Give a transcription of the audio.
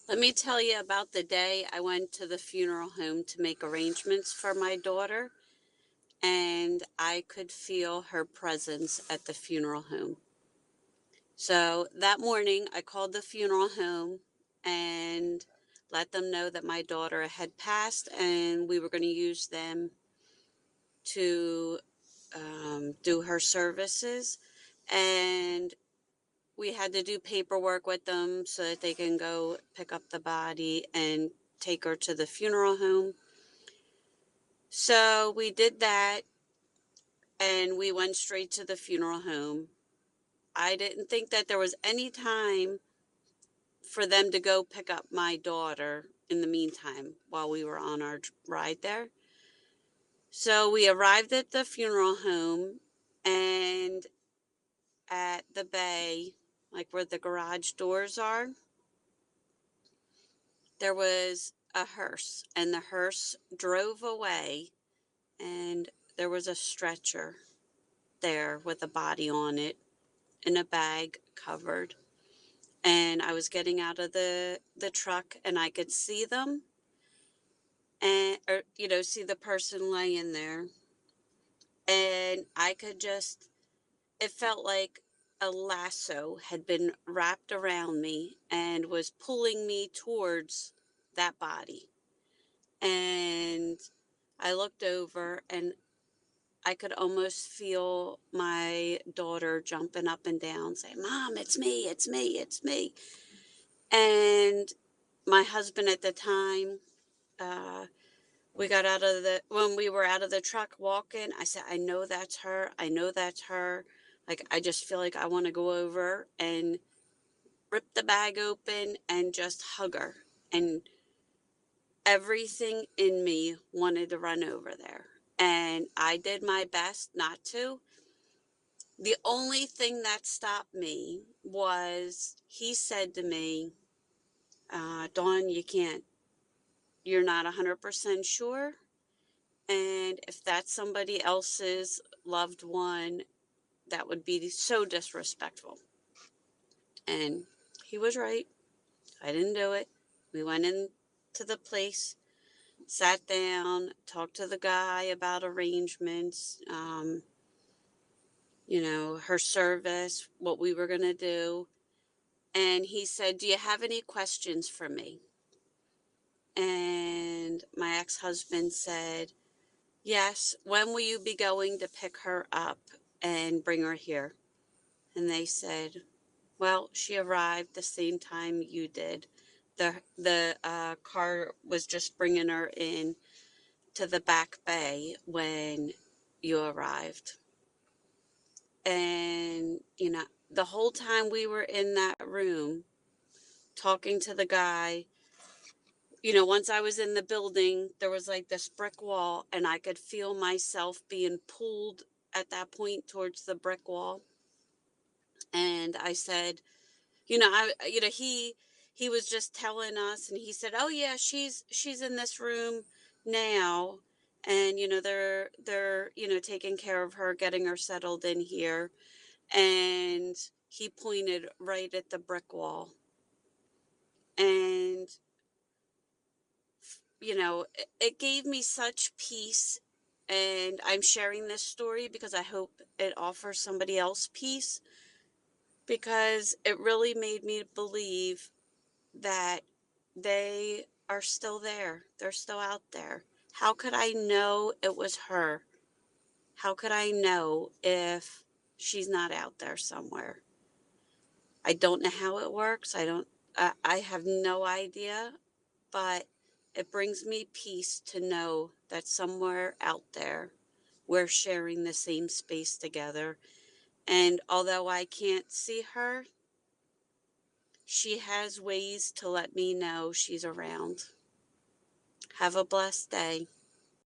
Let me tell you about the day I went to the funeral home to make arrangements for my daughter, and I could feel her presence at the funeral home. So that morning, I called the funeral home and let them know that my daughter had passed and we were going to use them to do her services. And we had to do paperwork with them so that they can go pick up the body and take her to the funeral home. So we did that and we went straight to the funeral home. I didn't think that there was any time for them to go pick up my daughter in the meantime while we were on our ride there. So we arrived at the funeral home, and at the bay, like where the garage doors are, there was a hearse, and the hearse drove away, and there was a stretcher there with a body on it in a bag covered. And I was getting out of the truck and I could see them and see the person laying there, and I could just it felt like a lasso had been wrapped around me and was pulling me towards that body. And I looked over and I could almost feel my daughter jumping up and down saying, "Mom, it's me, it's me, it's me." And my husband at the time, uh, when we were out of the truck walking, I said, "I know that's her. I know that's her. Like, I just feel like I want to go over and rip the bag open and just hug her." And everything in me wanted to run over there. And I did my best not to. The only thing that stopped me was he said to me, "Dawn, you can't. You're not 100% sure. And if that's somebody else's loved one, that would be so disrespectful." And he was right. I didn't do it. We went into the place, sat down, talked to the guy about arrangements, her service, what we were going to do. And he said, "Do you have any questions for me?" And my ex-husband said, "Yes, when will you be going to pick her up and bring her here?" And they said, "Well, she arrived the same time you did. The car was just bringing her in to the back bay when you arrived." And, the whole time we were in that room talking to the guy, once I was in the building, there was like this brick wall, and I could feel myself being pulled at that point towards the brick wall. And I said, he was just telling us, and he said, "Oh yeah, she's in this room now, and they're taking care of her, getting her settled in here." And he pointed right at the brick wall. And it gave me such peace. And I'm sharing this story because I hope it offers somebody else peace, because it really made me believe that they are still there. They're still out there. How could I know it was her? How could I know if she's not out there somewhere? I don't know how it works. I have no idea, but it brings me peace to know that somewhere out there we're sharing the same space together. And although I can't see her, she has ways to let me know she's around. Have a blessed day.